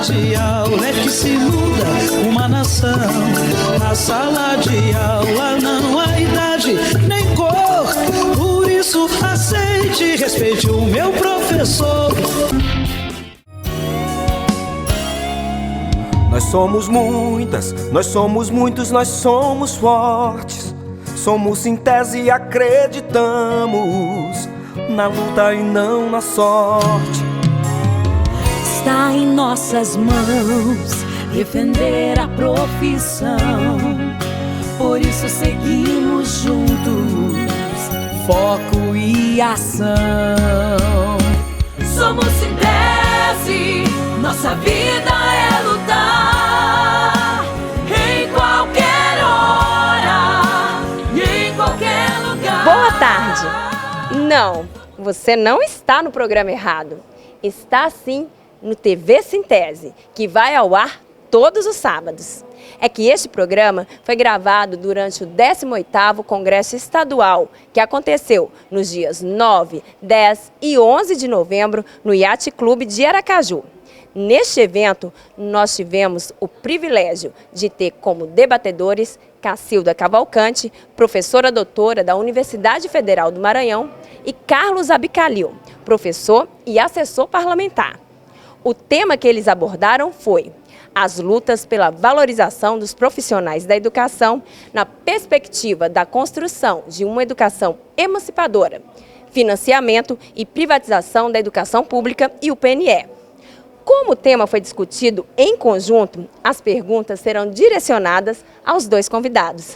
de aula é que se muda uma nação. Na sala de aula não há idade nem cor. Por isso aceite e respeite o meu professor. Nós somos muitas, nós somos muitos, nós somos fortes. Somos Sintese e acreditamos na luta e não na sorte. Está em nossas mãos defender a profissão. Por isso seguimos juntos, foco e ação. Somos Sintese, nossa vida é lutar. Em qualquer hora, em qualquer lugar. Boa tarde! Não, você não está no programa errado. Está sim no TV Sintese, que vai ao ar todos os sábados. É que este programa foi gravado durante o 18º Congresso Estadual, que aconteceu nos dias 9, 10 e 11 de novembro no Yacht Clube de Aracaju. Neste evento, nós tivemos o privilégio de ter como debatedores Cacilda Cavalcante, professora doutora da Universidade Federal do Maranhão, e Carlos Abicalil, professor e assessor parlamentar. O tema que eles abordaram foi as lutas pela valorização dos profissionais da educação na perspectiva da construção de uma educação emancipadora, financiamento e privatização da educação pública e o PNE. Como o tema foi discutido em conjunto, as perguntas serão direcionadas aos dois convidados.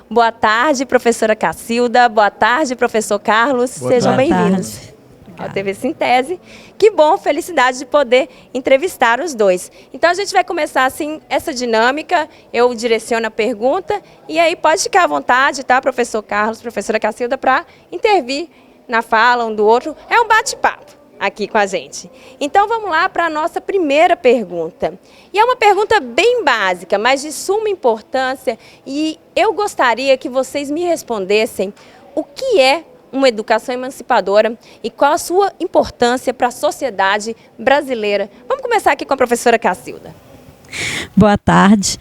Boa tarde, professora Cacilda. Boa tarde, professor Carlos. Sejam bem-vindos ao TV Sintese. Que bom, felicidade de poder entrevistar os dois. Então a gente vai começar assim essa dinâmica, eu direciono a pergunta e aí pode ficar à vontade, tá, professor Carlos, professora Cacilda, para intervir na fala um do outro. É um bate-papo aqui com a gente. Então vamos lá para a nossa primeira pergunta. E é uma pergunta bem básica, mas de suma importância, e eu gostaria que vocês me respondessem o que é uma educação emancipadora e qual a sua importância para a sociedade brasileira. Vamos começar aqui com a professora Cacilda. Boa tarde.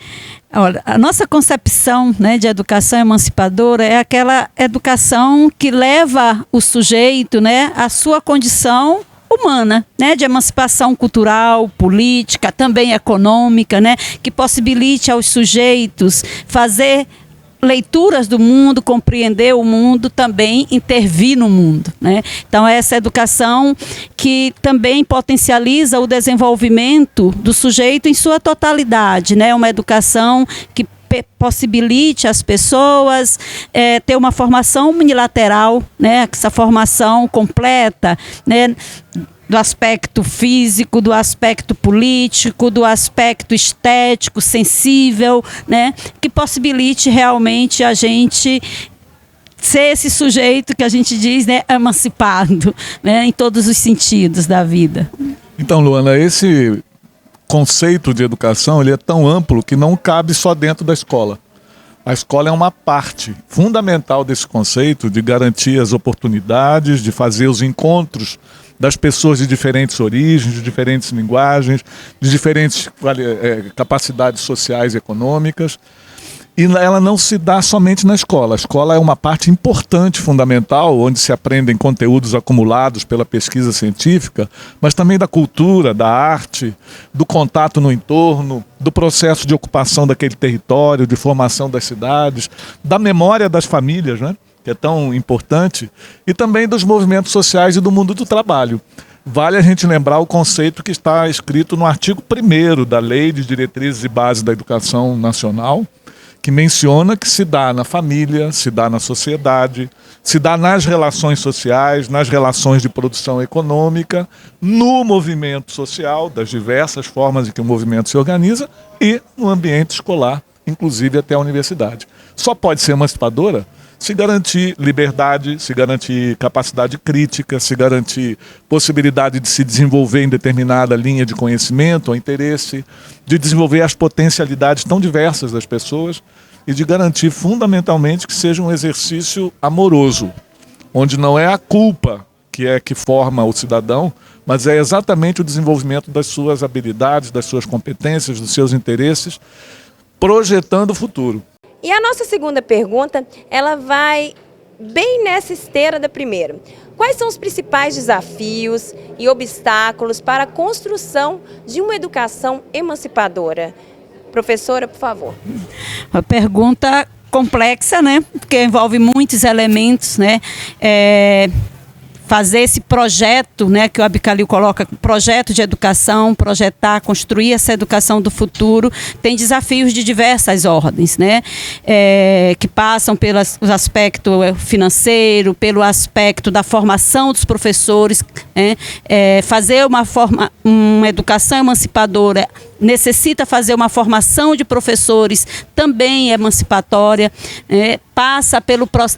Olha, a nossa concepção, né, de educação emancipadora é aquela educação que leva o sujeito, né, à sua condição humana, né, de emancipação cultural, política, também econômica, né, que possibilite aos sujeitos fazer leituras do mundo, compreender o mundo, também intervir no mundo, né? Então, essa educação que também potencializa o desenvolvimento do sujeito em sua totalidade, né? Uma educação que possibilite às pessoas ter uma formação unilateral, né? Essa formação completa, né? Do aspecto físico, do aspecto político, do aspecto estético, sensível, né? Que possibilite realmente a gente ser esse sujeito que a gente diz, né, emancipado, né, em todos os sentidos da vida. Então, Luana, esse conceito de educação ele é tão amplo que não cabe só dentro da escola. A escola é uma parte fundamental desse conceito de garantir as oportunidades, de fazer os encontros das pessoas de diferentes origens, de diferentes linguagens, de diferentes capacidades sociais e econômicas. E ela não se dá somente na escola. A escola é uma parte importante, fundamental, onde se aprendem conteúdos acumulados pela pesquisa científica, mas também da cultura, da arte, do contato no entorno, do processo de ocupação daquele território, de formação das cidades, da memória das famílias, né? Que é tão importante, e também dos movimentos sociais e do mundo do trabalho. Vale a gente lembrar o conceito que está escrito no artigo 1º da Lei de Diretrizes e Bases da Educação Nacional, que menciona que se dá na família, se dá na sociedade, se dá nas relações sociais, nas relações de produção econômica, no movimento social, das diversas formas em que o movimento se organiza, e no ambiente escolar, inclusive até a universidade. Só pode ser emancipadora se garantir liberdade, se garantir capacidade crítica, se garantir possibilidade de se desenvolver em determinada linha de conhecimento ou interesse, de desenvolver as potencialidades tão diversas das pessoas e de garantir fundamentalmente que seja um exercício amoroso, onde não é a culpa que é que forma o cidadão, mas é exatamente o desenvolvimento das suas habilidades, das suas competências, dos seus interesses, projetando o futuro. E a nossa segunda pergunta, ela vai bem nessa esteira da primeira. Quais são os principais desafios e obstáculos para a construção de uma educação emancipadora? Professora, por favor. Uma pergunta complexa, né? Porque envolve muitos elementos, né? Fazer esse projeto, né, que o Abicalil coloca, projeto de educação, projetar, construir essa educação do futuro, tem desafios de diversas ordens, né, que passam pelo aspecto financeiro, pelo aspecto da formação dos professores, né, fazer uma educação emancipadora necessita fazer uma formação de professores também emancipatória, passa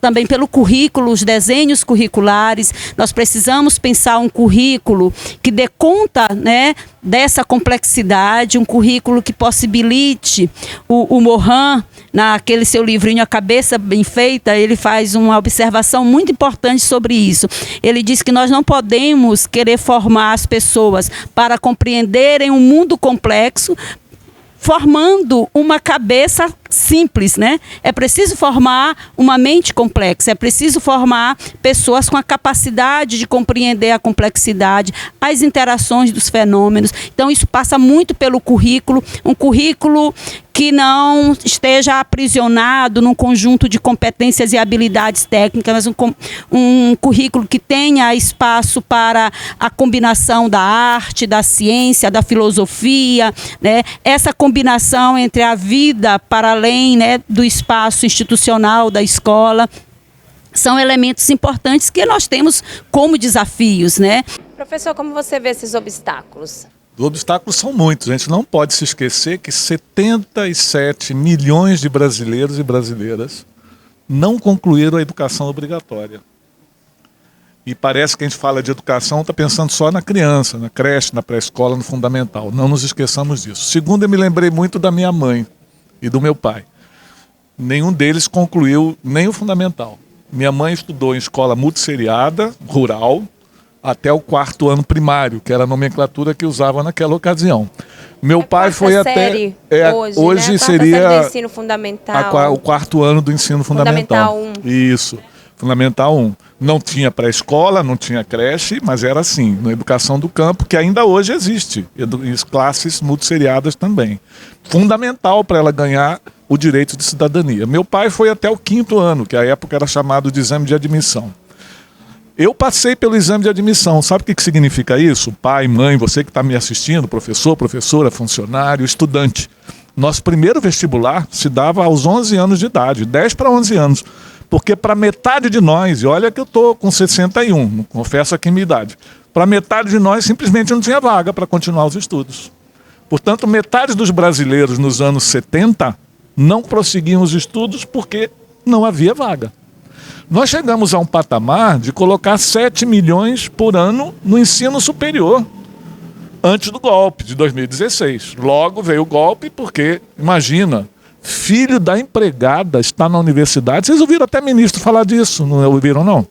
também pelo currículo, os desenhos curriculares. Nós precisamos pensar um currículo que dê conta, né, dessa complexidade, um currículo que possibilite. O Morin, naquele seu livrinho A Cabeça Bem Feita, ele faz uma observação muito importante sobre isso. Ele diz que nós não podemos querer formar as pessoas para compreenderem um mundo complexo, formando uma cabeça simples, né? É preciso formar uma mente complexa, é preciso formar pessoas com a capacidade de compreender a complexidade, as interações dos fenômenos. Então, isso passa muito pelo currículo, um currículo que não esteja aprisionado num conjunto de competências e habilidades técnicas, mas um currículo que tenha espaço para a combinação da arte, da ciência, da filosofia, né? Essa combinação entre a vida para além, né, do espaço institucional da escola, são elementos importantes que nós temos como desafios, né? Professor, como você vê esses obstáculos? Os obstáculos são muitos. A gente não pode se esquecer que 77 milhões de brasileiros e brasileiras não concluíram a educação obrigatória. E parece que a gente fala de educação, está pensando só na criança, na creche, na pré-escola, no fundamental. Não nos esqueçamos disso. Segundo, eu me lembrei muito da minha mãe e do meu pai. Nenhum deles concluiu nem o fundamental. Minha mãe estudou em escola multisseriada, rural, até o 4º ano primário, que era a nomenclatura que usava naquela ocasião. Meu pai foi até... hoje, né? Seria do ensino fundamental. O 4º ano do ensino fundamental. Fundamental 1. Isso, Fundamental 1. Não tinha pré-escola, não tinha creche, mas era assim, na educação do campo, que ainda hoje existe, classes multisseriadas também. Fundamental para ela ganhar o direito de cidadania. Meu pai foi até o 5º ano, que à época era chamado de exame de admissão. Eu passei pelo exame de admissão. Sabe o que significa isso? Pai, mãe, você que está me assistindo, professor, professora, funcionário, estudante. Nosso primeiro vestibular se dava aos 11 anos de idade, 10 para 11 anos. Porque para metade de nós, e olha que eu estou com 61, não confesso aqui a minha idade, para metade de nós simplesmente não tinha vaga para continuar os estudos. Portanto, metade dos brasileiros nos anos 70 não prosseguiam os estudos porque não havia vaga. Nós chegamos a um patamar de colocar 7 milhões por ano no ensino superior, antes do golpe de 2016. Logo veio o golpe porque, imagina, filho da empregada está na universidade. Vocês ouviram até ministro falar disso, não ouviram não?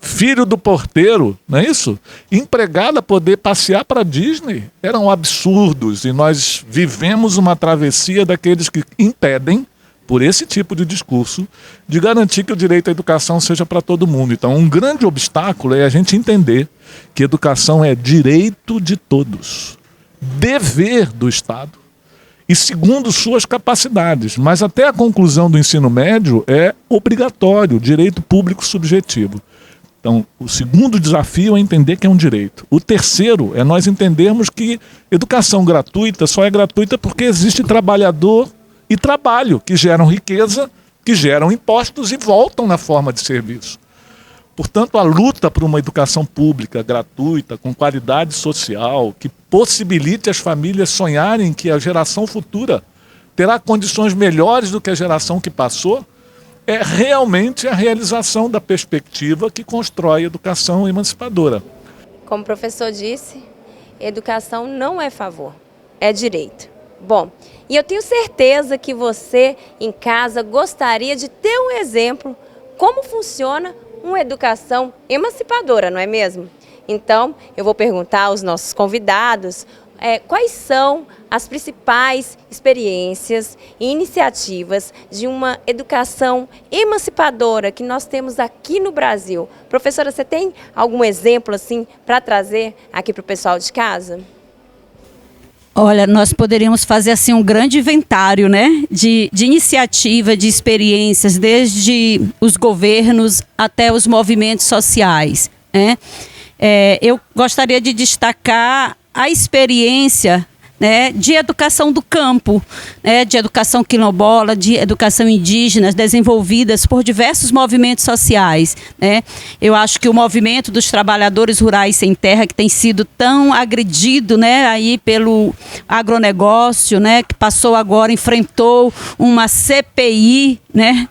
Filho do porteiro, não é isso? Empregada poder passear para a Disney. Eram absurdos e nós vivemos uma travessia daqueles que impedem, por esse tipo de discurso, de garantir que o direito à educação seja para todo mundo. Então, um grande obstáculo é a gente entender que educação é direito de todos, dever do Estado, e segundo suas capacidades. Mas até a conclusão do ensino médio é obrigatório, direito público subjetivo. Então, o segundo desafio é entender que é um direito. O terceiro é nós entendermos que educação gratuita só é gratuita porque existe trabalhador e trabalho, que geram riqueza, que geram impostos e voltam na forma de serviço. Portanto, a luta por uma educação pública, gratuita, com qualidade social, que possibilite as famílias sonharem que a geração futura terá condições melhores do que a geração que passou, é realmente a realização da perspectiva que constrói a educação emancipadora. Como o professor disse, educação não é favor, é direito. Bom, e eu tenho certeza que você em casa gostaria de ter um exemplo como funciona uma educação emancipadora, não é mesmo? Então, eu vou perguntar aos nossos convidados quais são as principais experiências e iniciativas de uma educação emancipadora que nós temos aqui no Brasil. Professora, você tem algum exemplo assim para trazer aqui para o pessoal de casa? Olha, nós poderíamos fazer assim um grande inventário, né, de iniciativa, de experiências, desde os governos até os movimentos sociais, né? Eu gostaria de destacar a experiência, né, de educação do campo, né, de educação quilombola, de educação indígena, desenvolvidas por diversos movimentos sociais, né? Eu acho que o movimento dos trabalhadores rurais sem terra, que tem sido tão agredido, né, aí pelo agronegócio, né, que passou agora, enfrentou uma CPI, né,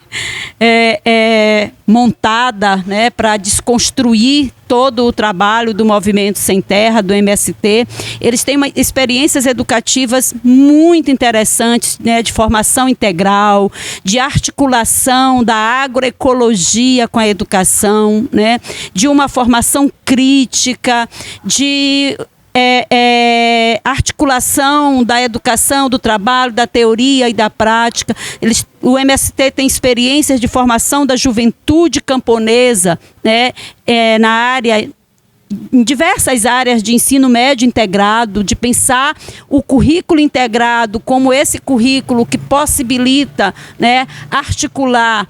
montada, né, para desconstruir todo o trabalho do Movimento Sem Terra, do MST. Eles têm experiências educativas muito interessantes, né, de formação integral, de articulação da agroecologia com a educação, né, de uma formação crítica, de articulação da educação, do trabalho, da teoria e da prática. O MST tem experiências de formação da juventude camponesa, né, na área, em diversas áreas de ensino médio integrado, de pensar o currículo integrado como esse currículo que possibilita, né, articular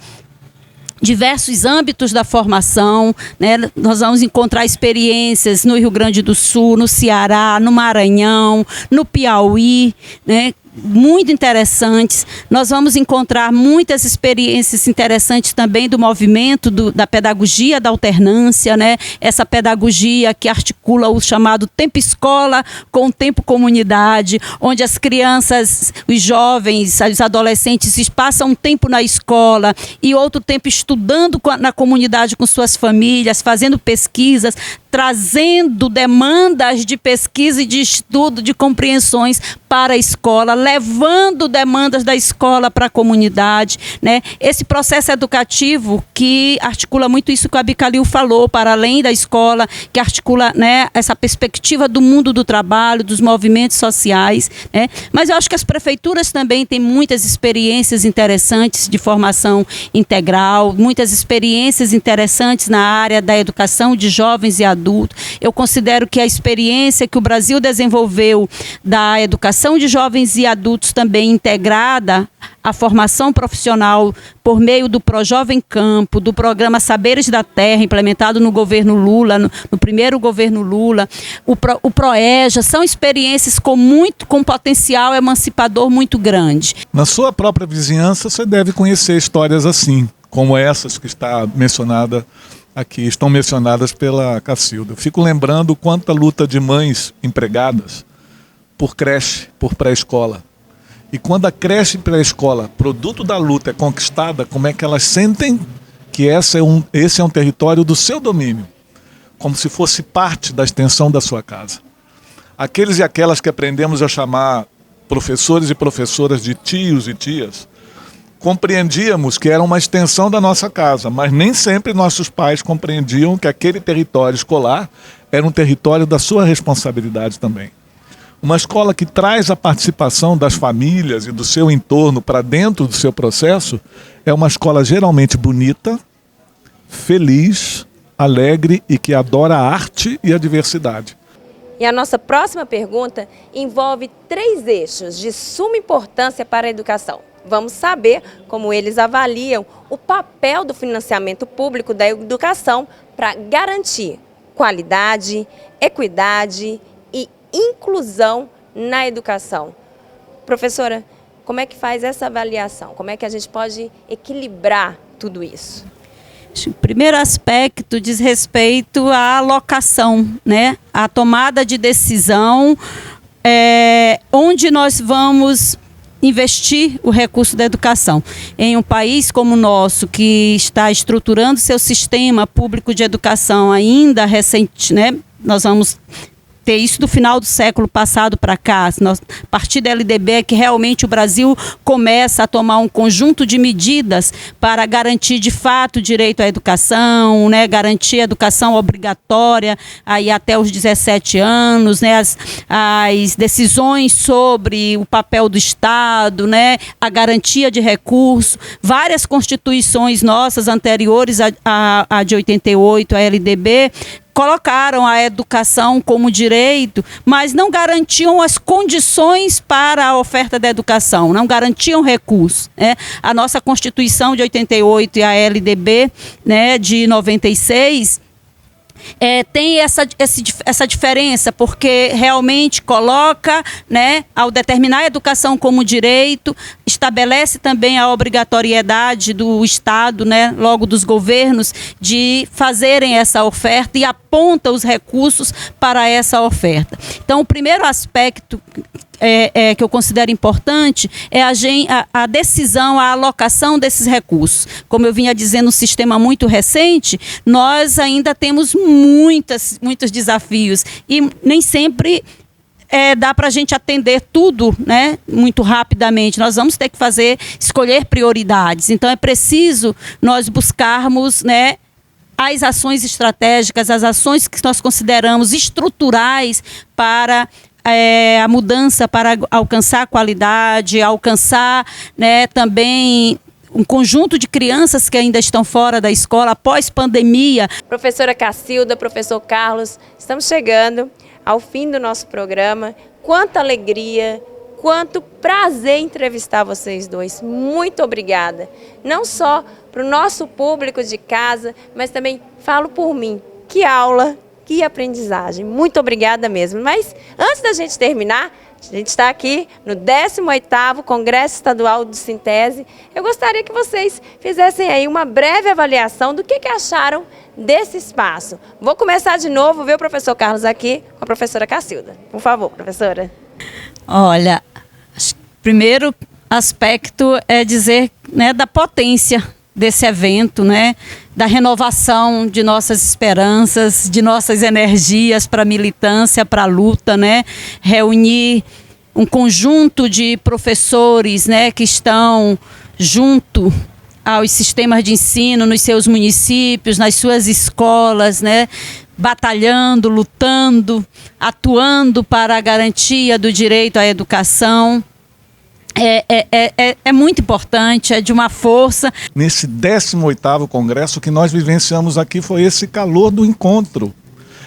diversos âmbitos da formação, né? Nós vamos encontrar experiências no Rio Grande do Sul, no Ceará, no Maranhão, no Piauí, né? Muito interessantes. Nós vamos encontrar muitas experiências interessantes também do movimento da pedagogia da alternância, né? Essa pedagogia que articula o chamado tempo escola com o tempo comunidade, onde as crianças, os jovens, os adolescentes passam um tempo na escola e outro tempo estudando na comunidade com suas famílias, fazendo pesquisas, trazendo demandas de pesquisa e de estudo, de compreensões para a escola, levando demandas da escola para a comunidade, né? Esse processo educativo que articula muito isso que a Bicalil falou, para além da escola, que articula, né, essa perspectiva do mundo do trabalho, dos movimentos sociais, né? Mas eu acho que as prefeituras também têm muitas experiências interessantes de formação integral, muitas experiências interessantes na área da educação de jovens e adultos. Eu considero que a experiência que o Brasil desenvolveu da educação de jovens e adultos também integrada à formação profissional por meio do Projovem Campo, do programa Saberes da Terra, implementado no governo Lula, no primeiro governo Lula, o ProEja, são experiências com potencial emancipador muito grande. Na sua própria vizinhança, você deve conhecer histórias assim, como essas que está mencionada aqui, estão mencionadas pela Cacilda. Eu fico lembrando quanta luta de mães empregadas por creche, por pré-escola. E quando a creche e pré-escola, produto da luta, é conquistada, como é que elas sentem que esse é um território do seu domínio, como se fosse parte da extensão da sua casa. Aqueles e aquelas que aprendemos a chamar professores e professoras de tios e tias, compreendíamos que era uma extensão da nossa casa, mas nem sempre nossos pais compreendiam que aquele território escolar era um território da sua responsabilidade também. Uma escola que traz a participação das famílias e do seu entorno para dentro do seu processo é uma escola geralmente bonita, feliz, alegre e que adora a arte e a diversidade. E a nossa próxima pergunta envolve 3 eixos de suma importância para a educação. Vamos saber como eles avaliam o papel do financiamento público da educação para garantir qualidade, equidade e inclusão na educação. Professora, como é que faz essa avaliação? Como é que a gente pode equilibrar tudo isso? O primeiro aspecto diz respeito à alocação, né? A tomada de decisão, onde nós vamos investir o recurso da educação. Em um país como o nosso, que está estruturando seu sistema público de educação ainda recente, né? Nós vamos ter isso do final do século passado para cá, a partir da LDB é que realmente o Brasil começa a tomar um conjunto de medidas para garantir de fato o direito à educação, né, garantir a educação obrigatória aí até os 17 anos, né, as decisões sobre o papel do Estado, né, a garantia de recursos, várias constituições nossas anteriores à de 88, a LDB, colocaram a educação como direito, mas não garantiam as condições para a oferta da educação, não garantiam recursos, né? A nossa Constituição de 88 e a LDB, né, de 96, tem essa diferença, porque realmente coloca, né, ao determinar a educação como direito, estabelece também a obrigatoriedade do Estado, né, logo dos governos, de fazerem essa oferta e aponta os recursos para essa oferta. Então, o primeiro aspecto que eu considero importante é a decisão, a alocação desses recursos. Como eu vinha dizendo, um sistema muito recente, nós ainda temos muitos desafios e nem sempre dá para a gente atender tudo, né, muito rapidamente. Nós vamos ter que escolher prioridades. Então é preciso nós buscarmos, né, as ações estratégicas, as ações que nós consideramos estruturais para a mudança, para alcançar a qualidade, alcançar, né, também um conjunto de crianças que ainda estão fora da escola após pandemia. Professora Cacilda, professor Carlos, estamos chegando ao fim do nosso programa. Quanta alegria, quanto prazer entrevistar vocês dois. Muito obrigada. Não só para o nosso público de casa, mas também falo por mim. Que aula! Que aprendizagem. Muito obrigada mesmo. Mas antes da gente terminar, a gente está aqui no 18º Congresso Estadual do Sintese. Eu gostaria que vocês fizessem aí uma breve avaliação do que acharam desse espaço. Vou começar de novo, ver o professor Carlos aqui com a professora Cacilda. Por favor, professora. Olha, o primeiro aspecto é dizer, né, da potência desse evento, né, da renovação de nossas esperanças, de nossas energias para a militância, para a luta, né, reunir um conjunto de professores, né, que estão junto aos sistemas de ensino nos seus municípios, nas suas escolas, né, batalhando, lutando, atuando para a garantia do direito à educação. É muito importante, é de uma força. Nesse 18º Congresso, o que nós vivenciamos aqui foi esse calor do encontro.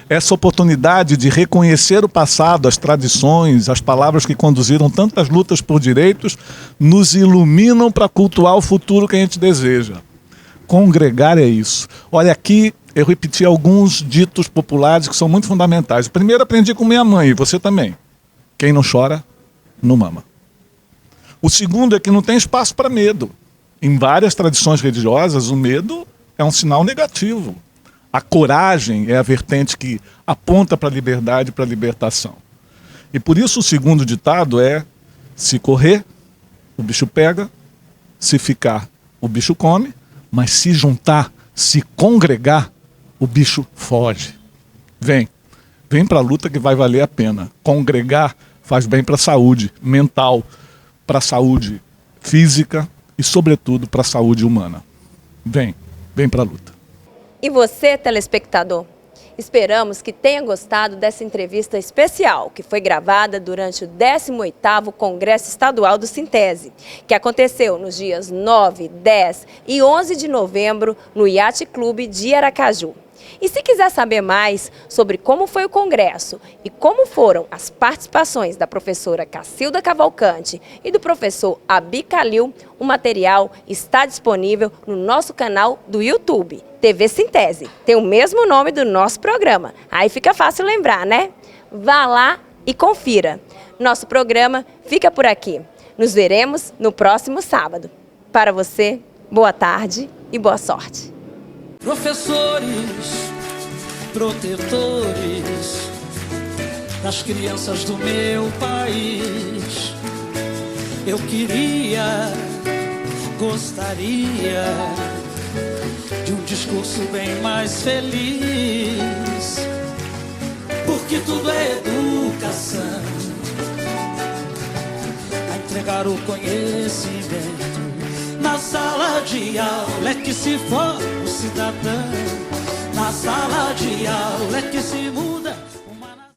Essa oportunidade de reconhecer o passado, as tradições, as palavras que conduziram tantas lutas por direitos, nos iluminam para cultuar o futuro que a gente deseja. Congregar é isso. Olha, aqui eu repeti alguns ditos populares que são muito fundamentais. Primeiro aprendi com minha mãe, e você também. Quem não chora, não mama. O segundo é que não tem espaço para medo. Em várias tradições religiosas, o medo é um sinal negativo. A coragem é a vertente que aponta para a liberdade e para a libertação. E por isso o segundo ditado é: se correr, o bicho pega, se ficar, o bicho come, mas se juntar, se congregar, o bicho foge. Vem para a luta que vai valer a pena. Congregar faz bem para a saúde mental, para a saúde física e, sobretudo, para a saúde humana. Vem para a luta. E você, telespectador? Esperamos que tenha gostado dessa entrevista especial, que foi gravada durante o 18º Congresso Estadual do Sintese, que aconteceu nos dias 9, 10 e 11 de novembro no Yacht Clube de Aracaju. E se quiser saber mais sobre como foi o congresso e como foram as participações da professora Cacilda Cavalcante e do professor Abi Calil, o material está disponível no nosso canal do YouTube, TV Sintese. Tem o mesmo nome do nosso programa. Aí fica fácil lembrar, né? Vá lá e confira. Nosso programa fica por aqui. Nos veremos no próximo sábado. Para você, boa tarde e boa sorte. Professores, protetores das crianças do meu país, eu gostaria de um discurso bem mais feliz, porque que tudo é educação. A entregar o conhecimento na sala de aula é que se forma o cidadão. Na sala de aula é que se muda